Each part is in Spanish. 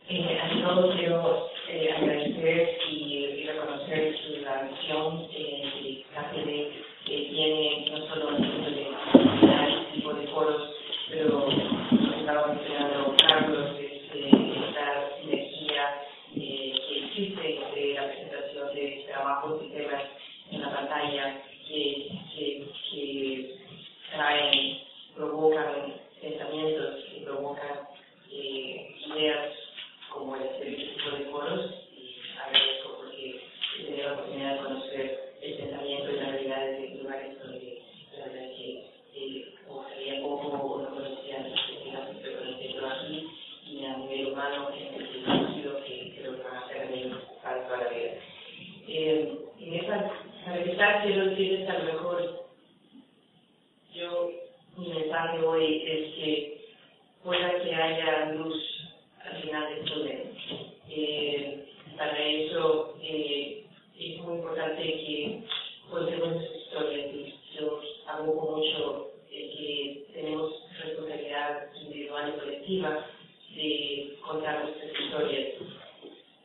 Ante todo quiero agradecer y reconocer la visión que KPD tiene, no solo en el de este tipo de foros, pero estaba mencionando Carlos, esta sinergia que existe entre la presentación de trabajos y temas en la pantalla que traen, provocan pensamientos, que provocan ideas como este tipo de foros, y agradezco porque he tenido la oportunidad de conocer el pensamiento y la realidad de lugares donde la verdad es que sabía poco o no conocía las perspectivas que estoy conociendo aquí, y a nivel humano en el conocido que creo que van a ser amigos para toda la vida. Para empezar, quiero decirles a lo mejor, mi mensaje hoy es que pueda que haya luz al final del túnel. Para eso es muy importante que contemos nuestras historias. Yo abogo mucho que tenemos responsabilidad individual y colectiva de contar nuestras historias,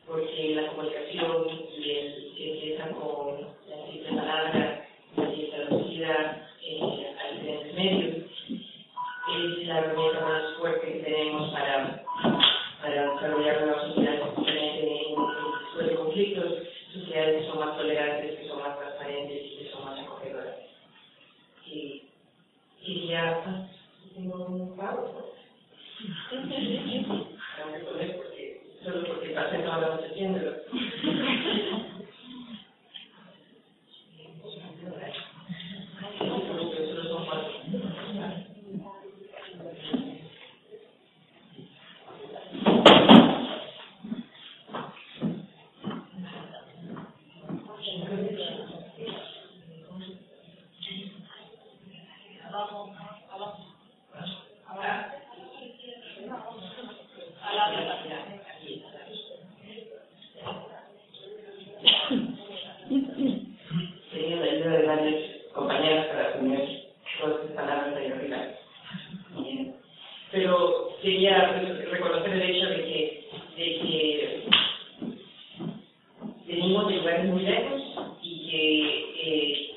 porque la comunicación y el que empieza con la simple palabra y traducida a diferentes medios es la herramienta más fuerte que tenemos para desarrollar una sociedad después de conflictos, sociedades que son más tolerantes, que son más transparentes y que son más acogedoras. Y ya tengo un pago. Tengo que poner solo porque pasé toda la noche haciéndolo. Solo son 4. Tenía la ayuda de varios compañeros para poner todas estas palabras ahí arriba. Pero quería reconocer el hecho de que venimos de lugares muy lejos y que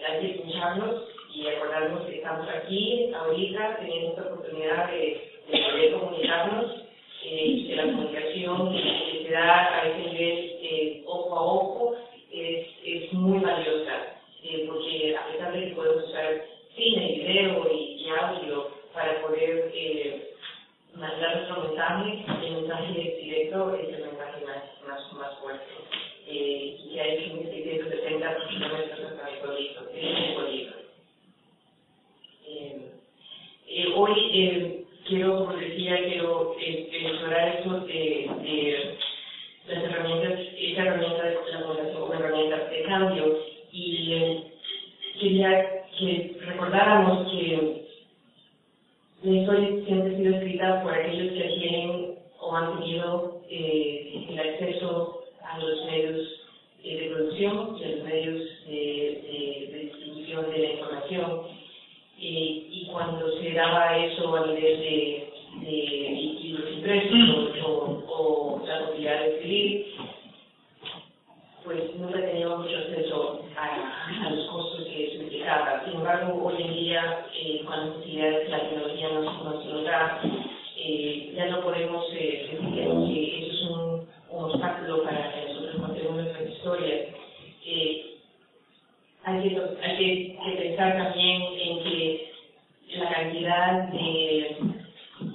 hay que escucharnos y acordarnos que estamos aquí, ahorita, teniendo esta oportunidad de poder comunicarnos, y que la comunicación que se da a ese nivel ojo a ojo es muy valiosa, porque a pesar de que podemos usar cine, video y audio para poder mandar nuestro mensaje, el mensaje directo es el mensaje más fuerte. Y que hay 670 kilómetros hasta mi pueblito, es mi pueblito. Hoy quiero, como decía, explorar esto de las herramientas, esta herramienta de la comunicación como herramienta de cambio, y quería que recordáramos que la historia siempre ha sido escrita por aquellos que tienen o han tenido el acceso a los medios de producción y a los medios de distribución de la información, y cuando se daba eso a nivel de libros impresos o la posibilidad de escribir, pues nunca teníamos mucho acceso a los costos que eso implicaba. Sin embargo, hoy en día, con las posibilidades que la tecnología nos da, ya no podemos decir que eso es un obstáculo para que nosotros contemos nuestras historias. Hay que pensar también en que la cantidad de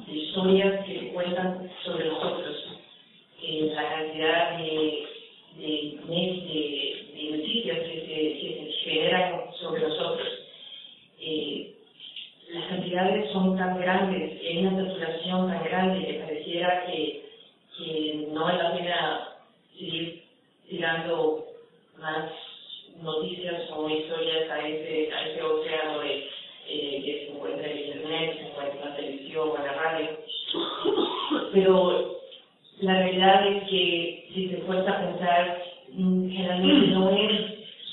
historias que se cuentan sobre nosotros, la cantidad de noticias que se generan sobre nosotros, las cantidades son tan grandes, hay una saturación tan grande que pareciera que no vale la pena seguir tirando más noticias o historias a ese océano que se encuentra en internet, se encuentra en la televisión o en la radio. Pero la realidad es que si te fuerza a pensar, generalmente no es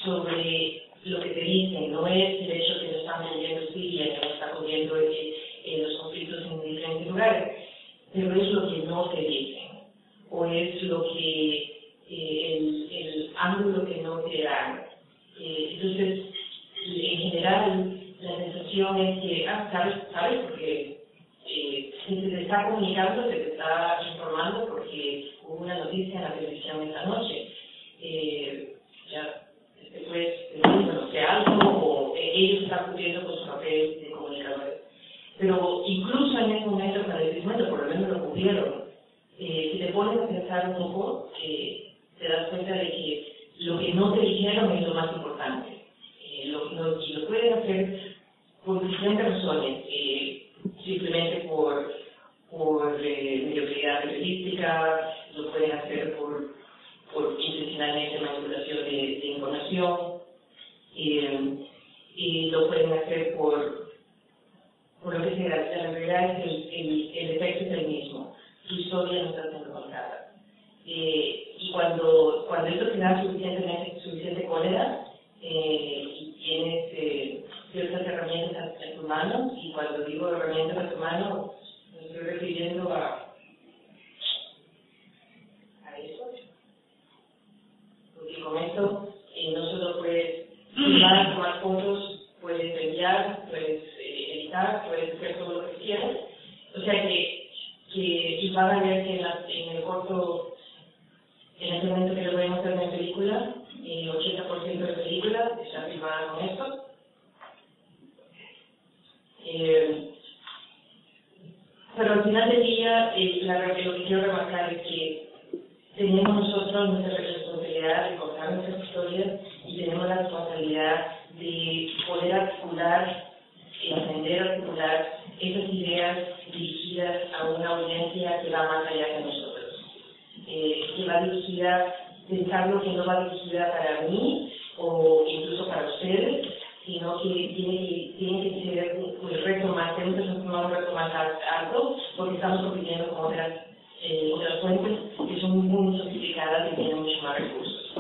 sobre lo que te dicen, no es el hecho que nos están vendiendo Siria, que nos está ocurriendo los conflictos en diferentes lugares, pero es lo que no te dicen, o es lo que el ángulo que no te dan. Entonces, en general, la sensación es que, sabes, porque se te está comunicando, se te está informando porque hubo una noticia en la televisión esta noche. Ya después no sé algo, o ellos están cumpliendo con su papel de comunicadores. Pero incluso en ese momento, cuando dices, bueno, por lo menos lo cumplieron, si te pones a pensar un poco, te das cuenta de que lo que no te dijeron es lo más importante. Y lo pueden hacer por diferentes razones, simplemente por mediocridad periodística, lo pueden hacer por intencionalmente manipulación de información, y lo pueden hacer por lo que sea. La realidad es que el efecto es el mismo, su historia no está siendo contada. Y cuando esto te da suficiente cólera, y tienes ciertas herramientas en tu mano, y cuando digo herramientas en tu mano, me estoy refiriendo a eso, porque con esto no solo puedes filmar, tomar fotos, puedes enviar, puedes editar, puedes hacer todo lo que quieras. O sea que van a ver que en el corto, en este momento que lo podemos hacer en película, 80% de la película está filmada con esto. Pero al final del día, lo que quiero remarcar es que tenemos nosotros nuestra responsabilidad de contar nuestras historias y tenemos la responsabilidad de poder articular, aprender a articular esas ideas dirigidas a una audiencia que va más allá de nosotros, que va dirigida, pensando que no va dirigida para mí o incluso para ustedes, sino que tiene que ser un reto más, tenemos que tomar un reto más alto, porque estamos compitiendo con otras fuentes que son muy sofisticadas y tienen mucho más recursos.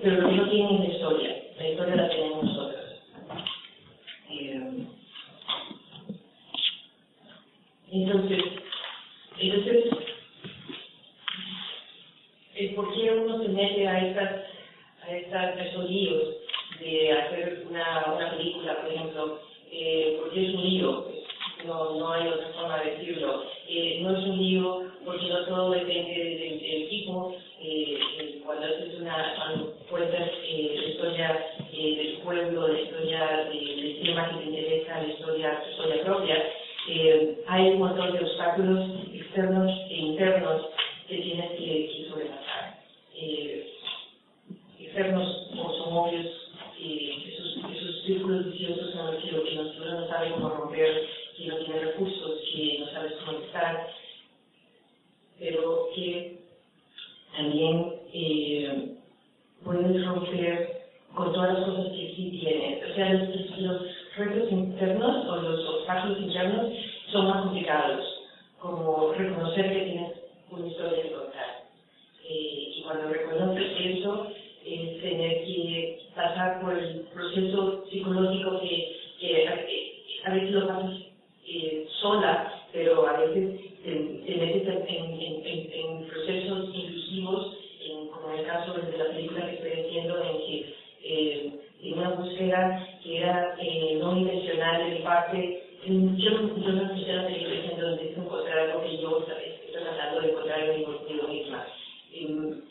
Pero lo que no tienen es la historia la tenemos nosotros. Entonces, ¿por qué uno se mete a estos líos de hacer una película, por ejemplo? Porque es un lío, pues, no hay otra forma de decirlo. No es un lío porque no todo depende del equipo. Cuando cuentas la historia del pueblo, la historia del tema que te interesa, la historia propia, hay un montón de obstáculos externos e internos que tienes que sobrepasar. Externos son obvios, esos círculos viciosos en los que nosotros no sabe cómo romper, que no tiene recursos, que no sabes cómo estar, pero que también puedes romper con todas las cosas que sí tienes. O sea, los retos internos o los obstáculos internos son más complicados, como reconocer que tienes una historia que contar. Y cuando reconoces eso, es tener que pasar por el proceso psicológico que a veces lo pasas sola, pero a veces te metes en procesos inclusivos, como en el caso de la película que estoy haciendo, en que en una búsqueda que era no intencional de mi parte. Yo no escuché la película diciendo que encontrar algo que yo estoy tratando de encontrar en mí misma.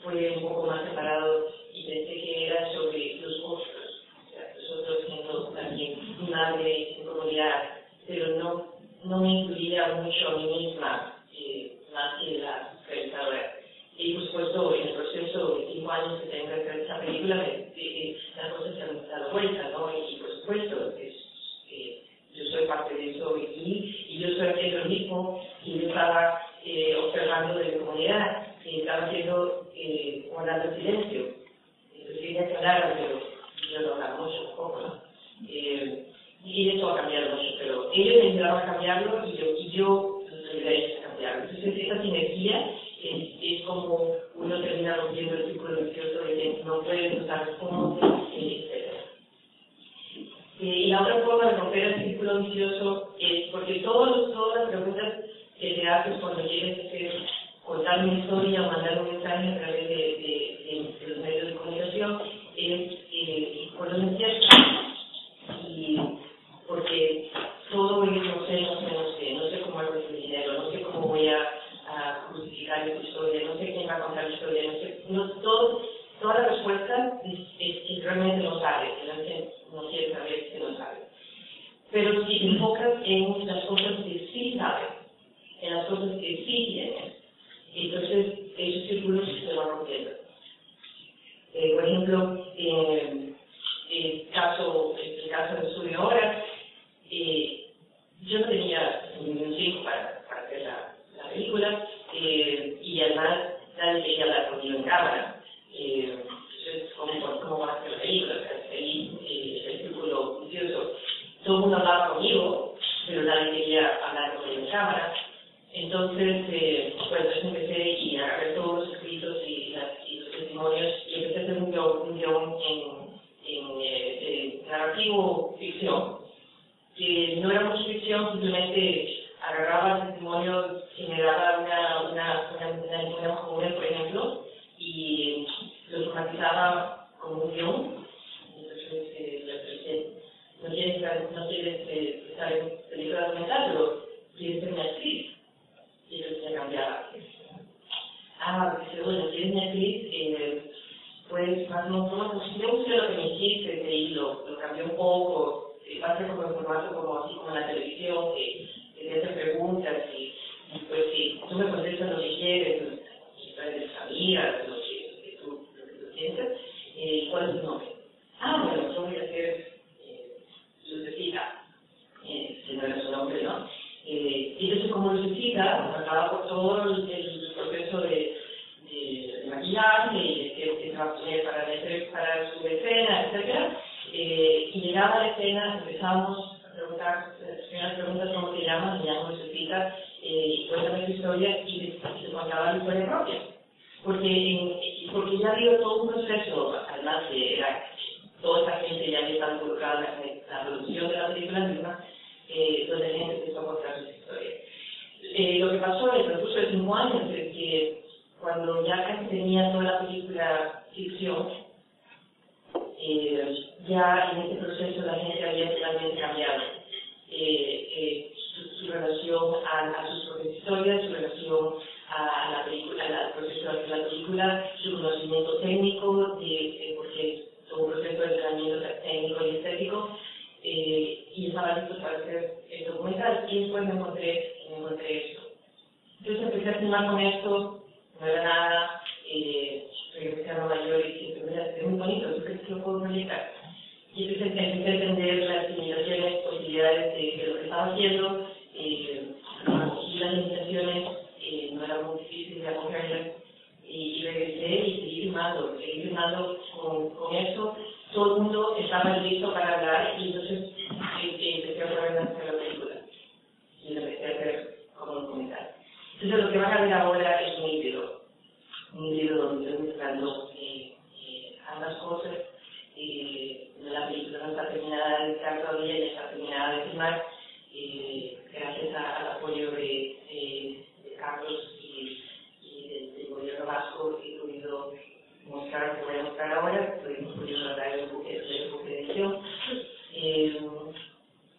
Fue un poco más separado y pensé que era sobre los otros, o sea, los otros siendo también mi madre en comunidad, pero no me incluía mucho a mí misma, más que la espectadora. Y por supuesto, en el proceso de 5 años que tengo que hacer esta película, las cosas se han dado vuelta, ¿no? Y por supuesto, yo soy parte de eso y yo estoy haciendo lo mismo que yo estaba observando de mi comunidad, que estaba haciendo guardando silencio. Entonces quería que hablara, pero yo no hablaba mucho, tampoco, ¿no? Y esto ha cambiado mucho, pero ellos me ayudaron a cambiarlo y yo los ayudé a cambiarlo. Entonces esta sinergia es como uno termina rompiendo el círculo vicioso de que no puedes usar cómo, etc. Y la otra forma de romper el círculo vicioso es porque todas las preguntas que te haces cuando quieres hacer contar una historia o mandar un mensaje a través de los medios de comunicación es por los empieza. Y porque todo es no sé cómo hago ese dinero, no sé cómo voy a justificar esta historia, no sé quién va a contar la historia, toda la respuesta es realmente no sabe, no quiere saber que no sabe. Pero si te enfocas en las cosas que sí sabes, en las cosas que sí tienes, entonces esos círculos se van rompiendo. Por ejemplo, el caso del estudio ahora, yo no tenía ningún tiempo para hacer la película, y además nadie quería hablar conmigo en cámara. Entonces, ¿cómo van a hacer la película? Ahí el círculo vicioso. Todo el mundo hablaba conmigo, pero nadie quería hablar conmigo en cámara. Entonces, pues empecé y agarré todos los escritos y los testimonios y empecé a hacer un guión en narrativo ficción, que no era mucha ficción, simplemente agarraba el testimonio, generaba una joven, por ejemplo, y lo formatizaba como un guión. Entonces, no quieres estar en película documental, pero quieres ser una actriz. Y entonces se cambiaba. Porque bueno, quieres una actriz, pues más no yo busqué lo que me hiciste y lo cambié un poco, va a ser como en formato como así como en la televisión, que te hacen preguntas y pues si tú me contestas lo que quieres, de tus amigas, lo que tú piensas, ¿cuál es tu nombre? Bueno, yo voy a hacer Lucecita, si no era su nombre, ¿no? Y entonces como Lucecita pasaba por todo el proceso de maquillaje y que se va a poner para su escena, etc. Y llegaba a la escena, empezábamos a preguntar, las primeras preguntas, ¿cómo te llamas? Me llamo Lucecita, cuéntame tu historia, y se contaba la historia propia. Porque ya había todo un proceso, además de toda esa gente ya había estado involucrada en la producción de la película misma, donde la gente empezó a contar sus historias. Lo que pasó en el transcurso de 5 años es que cuando ya casi tenía toda la película ficción, ya en este proceso la gente había totalmente cambiado su relación a sus propias historias, su relación a la película, al proceso de hacer la película, su conocimiento técnico, porque es todo un proceso de entrenamiento técnico y estético, y estaba listo para hacer el documental. Y después me encontré esto. Entonces empecé a filmar con esto, no era nada, regresé a Nueva York y dije, es muy bonito, yo creo que lo puedo proyectar. Y empecé a entender las limitaciones, posibilidades de lo que estaba haciendo, y las limitaciones no era muy difícil de acogerlas, y regresé y seguí filmando con eso. Todo el mundo estaba listo para hablar y entonces empecé a poder hacer la película y lo empecé a hacer como documental. Entonces lo que van a ver ahora es un híbrido donde estoy mezclando ambas cosas. La película no está terminada de editar todavía, ya está terminada de filmar, gracias al apoyo de Carlos y del gobierno vasco. He podido mostrar lo que voy a mostrar ahora, pudimos hablar del buque de edición.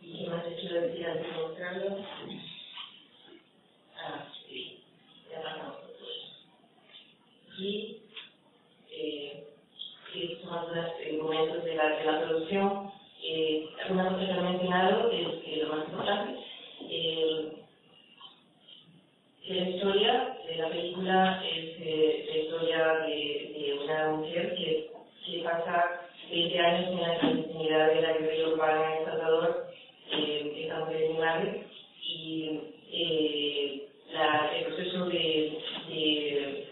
¿Y qué más les quiero decir antes de mostrarlo? Sí, ya pasamos por todo eso. Y estos son los momentos de la producción. Una cosa que no he mencionado es lo más importante. La historia de la película es la historia de una mujer que pasa 20 años en la clandestinidad de la guerrilla urbana en El Salvador. Esta mujer es mi madre, y el proceso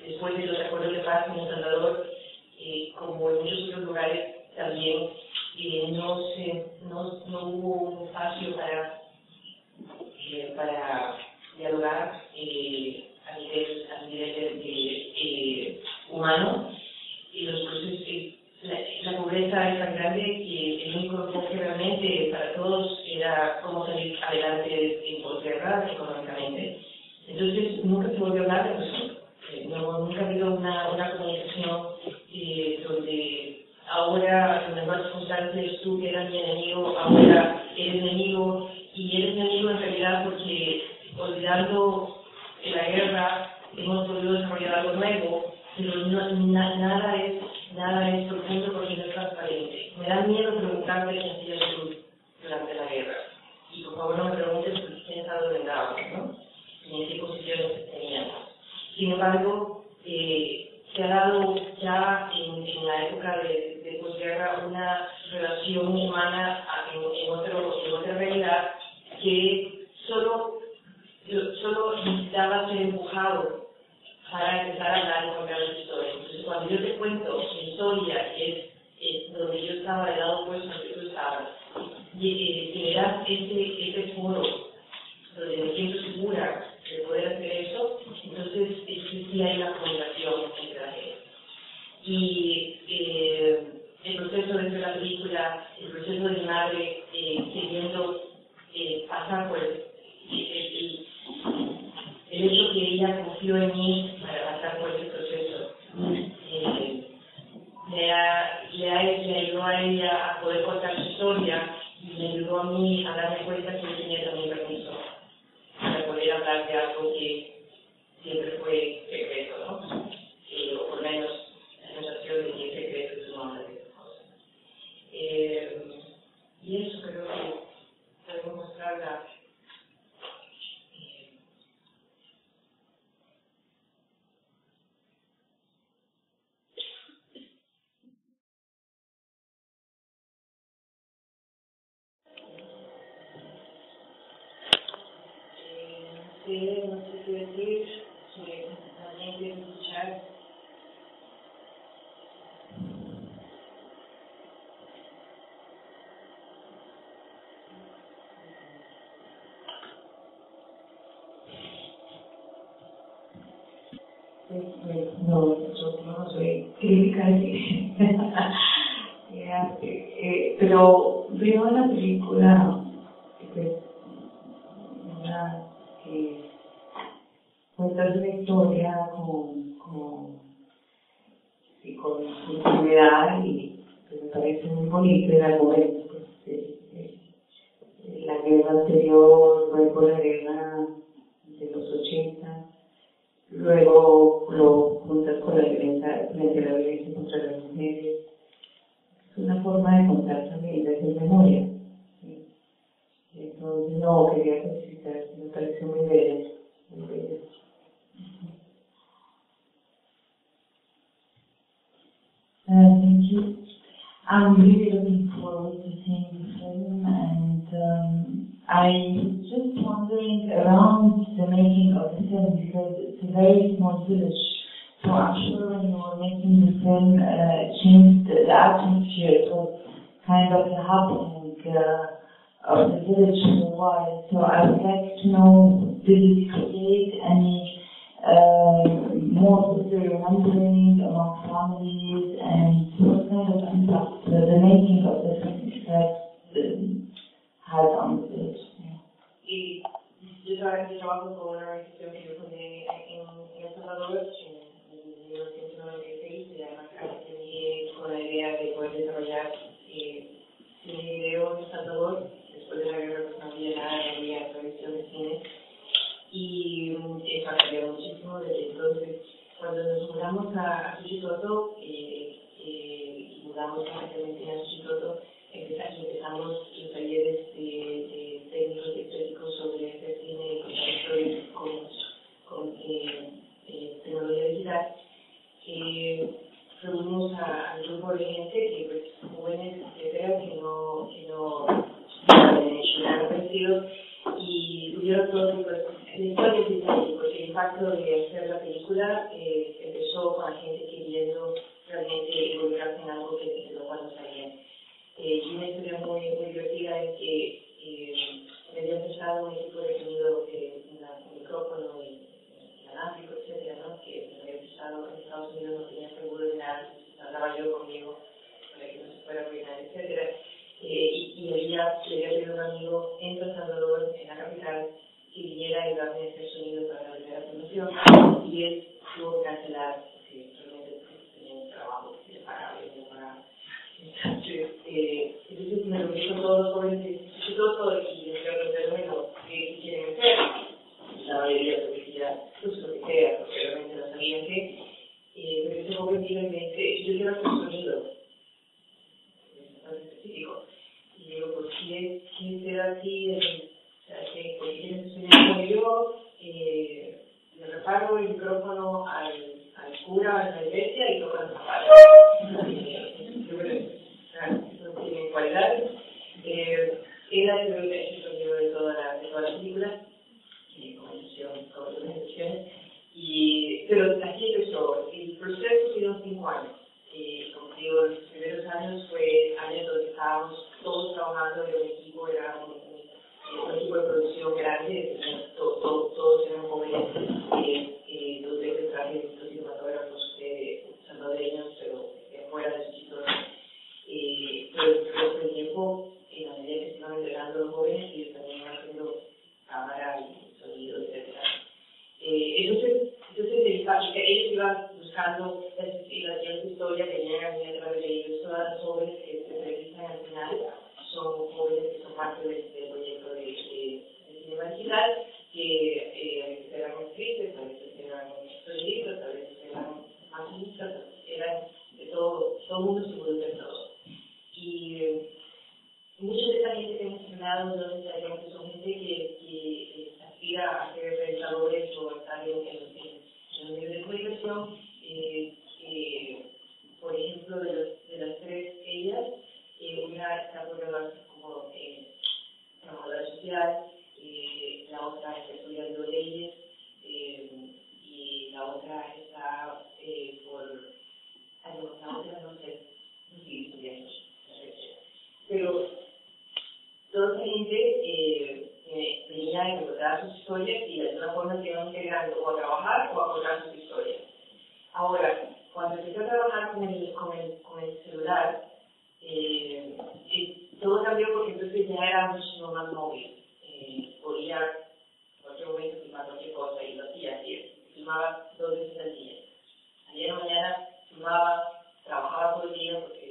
después de los acuerdos de paz en El Salvador, como en muchos otros lugares también, no hubo un espacio para dialogar a nivel humano, y los procesos, la pobreza es tan grande que el único enfoque realmente para todos era cómo salir adelante en posguerra económicamente. Entonces nunca se volvió a hablar de nosotros. amigo, ahora eres enemigo, y eres enemigo en realidad porque olvidando la guerra hemos podido desarrollar algo nuevo, pero nada es profundo porque no es transparente. Me da miedo preguntarte qué hacías tú durante la guerra. Y por favor no me preguntes quién está dónde andaba, ¿no? Ni en qué posiciones teníamos. Sin embargo, se ha dado ya en la época de posguerra una relación humana en otra realidad que solo necesitaba ser empujado para empezar a hablar y contar las historias. Entonces, cuando yo te cuento mi historia, que es donde yo estaba del lado opuesto al que tú estabas, y me das ese foro donde me siento segura de poder hacer eso, entonces sí hay una comunicación entre la gente. Y el proceso de hacer la película, el proceso de mi madre queriendo pasar por el hecho que ella confió en mí para pasar por ese proceso, le ayudó a ella a poder contar su historia y me ayudó a mí a darme cuenta que yo tenía también permiso para poder hablar de algo que siempre fue secreto, ¿no? O por lo menos la sensación de que es secreto es una de esas cosas. Y eso creo que debo mostrarla. No sé qué decir, también quiero escuchar. No, yo no soy crítica, pero veo la película, pues, una que cuenta una historia con intimidad y que me parece muy bonito en el momento, la guerra anterior, luego la guerra de los 80. Luego lo juntas con la violencia contra las mujeres. Es una forma de contar también, de hacer memoria. ¿Sí? Entonces, no, quería felicitar, me pareció muy bella. Muy bella. Thank you. I'm really looking forward to seeing the film, and I was just wondering around the making of the film, because it's a very small village, so I'm sure when you were making the film, changed the atmosphere. It was kind of the happening of the village for a while. So I would like to know, did it create any more of the remembering among families, and what kind of impact the making of the film had on the village? Y yo trabajo con una organización que yo fundé en El Salvador en 1996, se llama Casi, con la idea de poder desarrollar cine y video en El Salvador. Después de la guerra pues no había nada, no había tradición de cine. Y eso ha cambiado muchísimo desde entonces. Cuando nos mudamos a Suchitoto, mudamos rápidamente a Suchitoto, empezamos los talleres de técnicos y estéticos sobre este cine y contar historias con tecnología digital. Reunimos al grupo de gente que, pues, jóvenes que creo que no llegaron vestidos, y tuvieron todo tipo de la historia es diferente, porque el impacto de hacer la película empezó con la gente queriendo realmente involucrarse en algo que lo cual no sabían. Y una historia muy divertida es que me había empezado un equipo de sonido, un micrófono inalámbrico, etcétera, ¿no? Que me había empezado en Estados Unidos, no tenía seguro de nada, hablaba yo conmigo para que no se fuera a arruinar, etcétera. Y le había pedido a un amigo en San Salvador, en la capital, que viniera a ayudarme a hacer sonido para la primera promoción, y él tuvo que cancelar porque realmente tenía un trabajo que le pagaba y no pagaba. Entonces, Entonces me reuní con todos los jóvenes del instituto y les pregunté, bueno, ¿qué quieren hacer? La mayoría de publicidad, pues lo que sea, porque realmente no sabían qué. Pero ese joven vino y me dice, yo quiero hacer sonido, en específico. Y digo, pues, ¿quién te da a ti? O sea, ¿por qué tienes que soñar como yo? Le reparo el micrófono al cura en la iglesia y toco las campanas. No tiene cualidades. Era el sonido de toda la película, con otras ediciones. Pero así empezó. El proceso fueron 5 años. Como digo, los primeros años fue años donde estábamos todos trabajando en un equipo, era un equipo de producción grande, todos eran jóvenes, 2 veces traje los cinematógrafos salvadoreños, pero fuera de su historia. Pero con el tiempo, en la medida que se iban entregando los jóvenes, ellos también iban haciendo cámara y sonido, etc. Entonces ellos iban buscando las historias, tenían a de ellos, todas las jóvenes que se entrevistan al final son jóvenes que son parte del proyecto de cinema digital, que eran actrices, a veces eran periodistas, a veces eran maquinistas, eran de todo el mundo se involucra en todo. Y mucha de esta gente que hemos mencionado no necesariamente son gente que aspira a ser realizadores o estar en los medios de comunicación. Por ejemplo, de las 3 ellas, una está por graduarse como trabajadora social, la otra está estudiando leyes y la otra está la otra no sé si estudiando. Pero toda esa gente venía a encontrar sus historias y de alguna forma se iban integrando o a trabajar o a contar sus historias. Ahora, cuando empecé a trabajar con el celular, todo cambió porque entonces ya era mucho más móvil. Podía en cualquier momento filmar cualquier cosa y lo hacía así. Filmaba 2 veces al día. Ayer en la mañana filmaba, trabajaba todo el día porque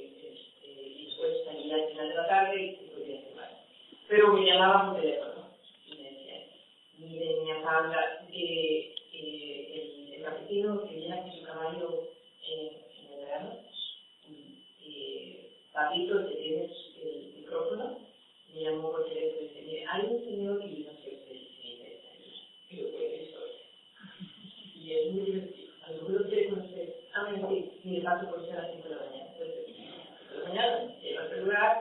y después salía al final de la tarde y podía filmar. Pero me llamaban por teléfono y me decían, mire, mi Paula, el campesino que viene con su caballo en el verano, Papito, ¿te tienes el micrófono? Me llamó por teléfono y dice, mire, hay un señor que yo no sé usted si me interesa, pero puede historia. Y es muy divertido. A lo mejor lo quiere conocer. Sí, paso por ser a las 5 de la mañana. Entonces, 5 de la mañana, llego al celular,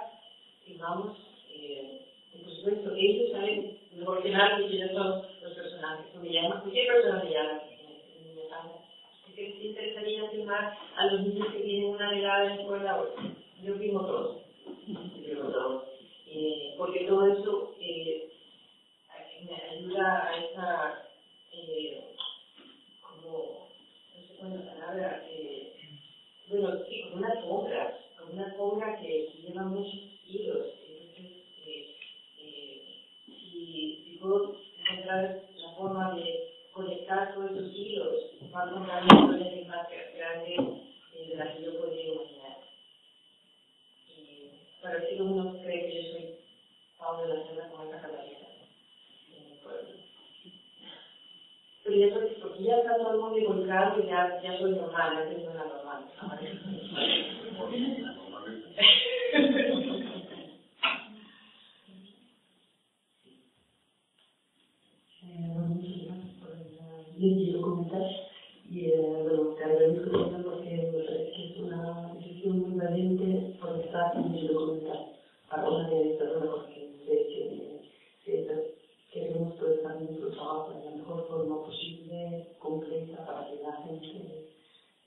y vamos, y por supuesto, ellos saben mejor que nadie quiénes son los personajes. Me llaman, cualquier persona me llama, ¿qué les interesaría filmar a los niños que tienen una velada en la escuela hoy? Yo filmo todo. Porque todo eso me ayuda a esa, como, no sé cuál es la palabra, bueno, sí, como una alfombra que lleva muchos hilos. Entonces, si puedo encontrar la forma de conectar todos esos hilos, va a encontrar una historia que es más grande de la que yo podría imaginar. Para que uno cree que yo soy Pablo de la Selva con esta catalina en mi pueblo. Pero ya porque ya está todo el mundo involucrado y ya soy normal, antes no era normal. Muchas gracias por el link y documental. Y bueno, te agradezco también porque me parece que es una decisión muy valiente por estar en el documental para una realizadora, porque sé que queremos prestar nuestro trabajo de la mejor forma posible, completa, para que la gente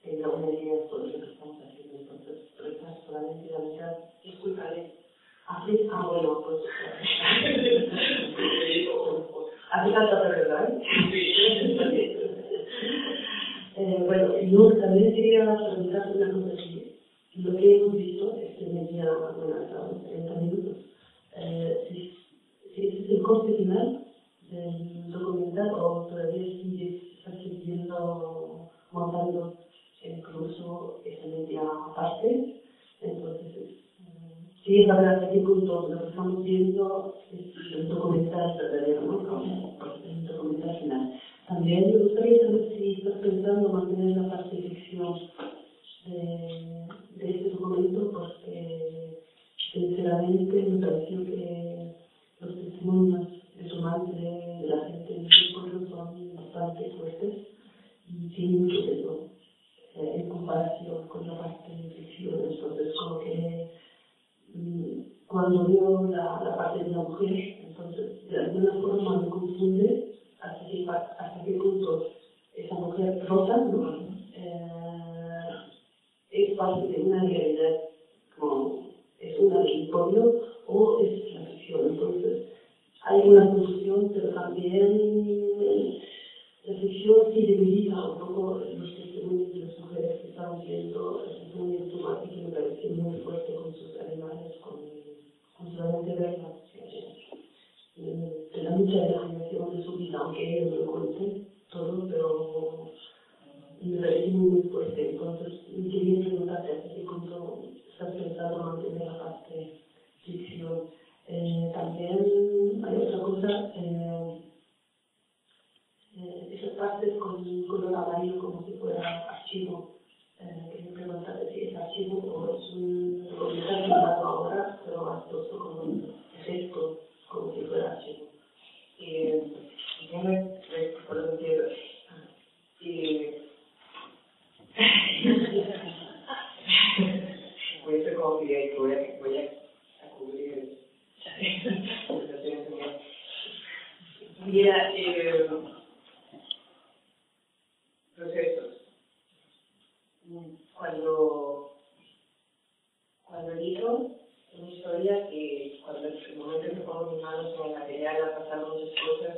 tenga una idea de todo lo que estamos haciendo. Entonces, prestar solamente la mitad, disculparé. Bueno, pues. Hace falta verdad. Bueno, yo también quería preguntar una cosa así. Lo que hemos visto este media, bueno, hasta 30 minutos, si ese es el corte final del documental o todavía estás siguiendo montando incluso esta media parte. Entonces, sí, es verdad, hasta qué punto lo que estamos viendo es un documental verdadero, ¿no? Es un documental final. También me gustaría saber si estás pensando mantener la parte de ficción de este documento, porque sinceramente me pareció que los testimonios de su madre, de la gente en su pueblo, son bastante fuertes y tienen mucho peso en comparación con la parte de ficción. Entonces, como que cuando veo la parte de la mujer, entonces de alguna forma me confunde hasta qué punto esa mujer rota, ¿no? Es parte de una realidad, como es una del pueblo, o es la ficción. Entonces, hay una confusión, pero también la ficción sí debilita un poco los testimonios de las mujeres que están viendo el testimonio de su madre, que me parece muy fuerte con sus animales, con solamente verla, de la lucha de la generación de su vida, aunque ella no lo cuente todo, pero me parece muy fuerte. Entonces, quería preguntarte hasta qué punto estás pensando mantener la parte ficción. También hay otra cosa, esas partes con color amarillo como si fuera archivo. Quería preguntarte si es archivo o es un documental filmado ahora, pero más puesto como un efecto, como si fuera archivo. Yo me recuerdo que voy a ser como que voy a cubrir situaciones mías. Mira, procesos. Cuando elijo una historia, que cuando el momento que pongo mis manos en el material ha pasado muchas cosas,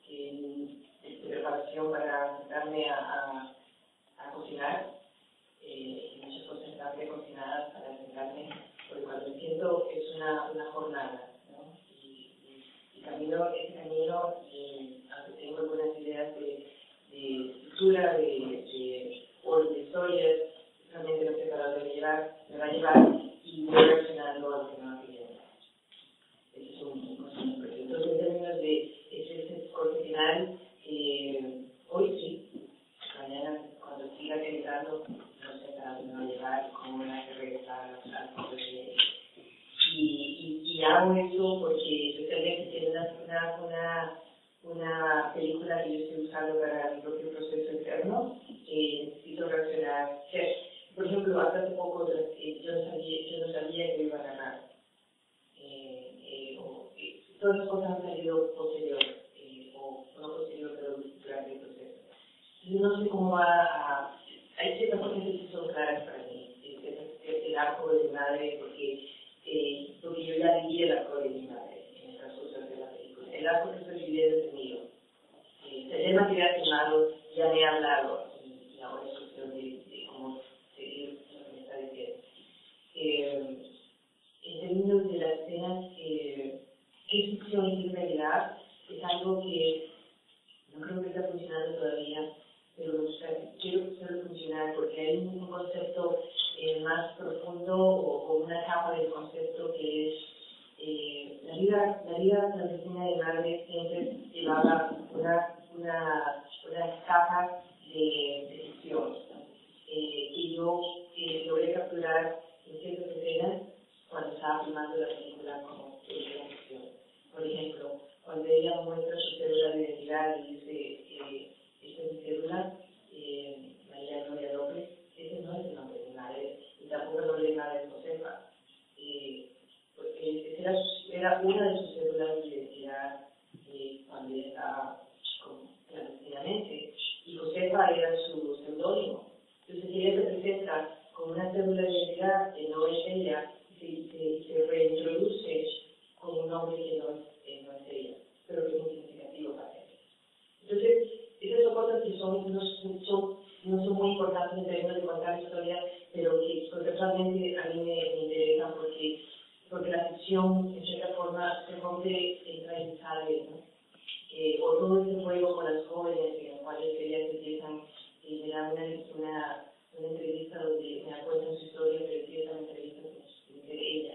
de preparación para sentarme a cocinar, muchas cosas están precocinadas para sentarme, porque cuando me siento es una jornada, ¿no? Y camino, ese camino, aunque tengo algunas ideas de estructura, de orden de historias, realmente no sé para dónde me va a llevar y voy reaccionando a lo que me va pidiendo. Ese es un concepto. Entonces, en términos de ese corte final, hoy sí, mañana cuando siga pensando, no sé para dónde me va a llevar, cómo me va a regresar al punto de y hago eso porque especialmente tiene una película que yo estoy usando para mi propio proceso interno, necesito reaccionar. Por ejemplo, hasta hace poco yo no sabía que iba a ganar. Todas las cosas han salido posterior, o no posterior, pero durante el proceso. Entonces no sé cómo va a... Hay ciertas cosas que sí son claras para mí. El arco de mi madre, porque yo ya viví el arco de mi madre en el transcurso de la película. El arco que estoy viviendo es mío. El material filmado ya me ha hablado y ahora es cuestión de cómo seguir lo que me está diciendo. En términos de las escenas, qué es ficción y qué realidad, es algo que no creo que está funcionando todavía, pero quiero que pueda funcionar porque hay un concepto más profundo o una capa del concepto que es la vida clandestina de madre siempre llevaba una capa de ficción y yo logré capturar en ciertas escenas cuando estaba filmando la película como película de ficción. Por ejemplo, cuando ella muestra su cédula de identidad y dice, esta es mi cédula, María Gloria López, ese no es el nombre de mi madre, y tampoco el nombre de mi madre es Josefa. Era una de sus cédulas de identidad cuando ella estaba clandestinamente, y Josefa era su seudónimo. Entonces ella se presenta con una cédula de identidad que no es ella, se reintroduce con un nombre que no es ella, pero que es muy significativo para ella. Entonces, esas son cosas que no son muy importantes en términos de contar historias, pero que conceptualmente a mí me interesan porque la ficción, en cierta forma, se rompe, entra y sale, ¿no? O todo ese juego con las jóvenes, en los cuales ellas empiezan, me dan una entrevista donde me cuentan su historia, pero empiezan entrevistas entre ellas.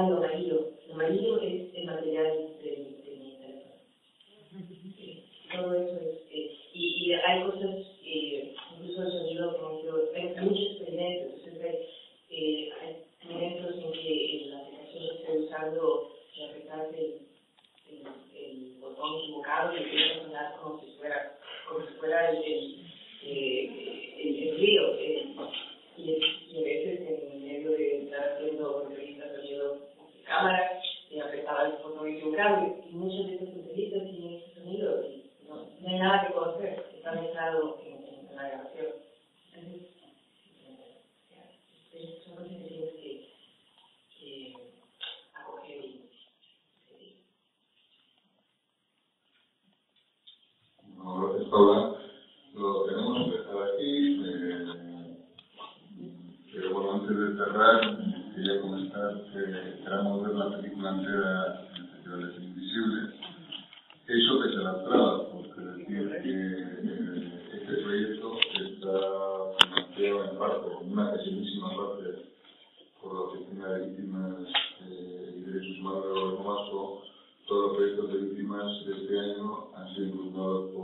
lo amarillo. Lo amarillo es el material de mi teléfono. Todo eso es... y hay cosas, incluso el sonido, como digo, hay muchos experimentos. Entonces hay momentos en que la aplicación está usando que apretase el botón equivocado y empieza a sonar como si fuera el río. Y a veces en medio de estar haciendo entrevistas sonido de cámara, apretaba el botón equivocado y muchas de estas entrevistas tienen ese sonido y no hay nada que puedo hacer, está mezclado en la grabación. Entonces, son cosas que tienes que acoger y seguir. Bueno, gracias, Paula. Lo tenemos que dejar aquí. Pero bueno, antes de cerrar, quería comentar que esperamos ver la película entera en el Festival de Cine Invisible. Eso pese a la entrada, porque decir que este proyecto está financiado en parte, en una pequeñísima parte, por la Oficina de Víctimas y Derechos Humanos de Vasco. Todos los proyectos de víctimas de este año han sido impulsados por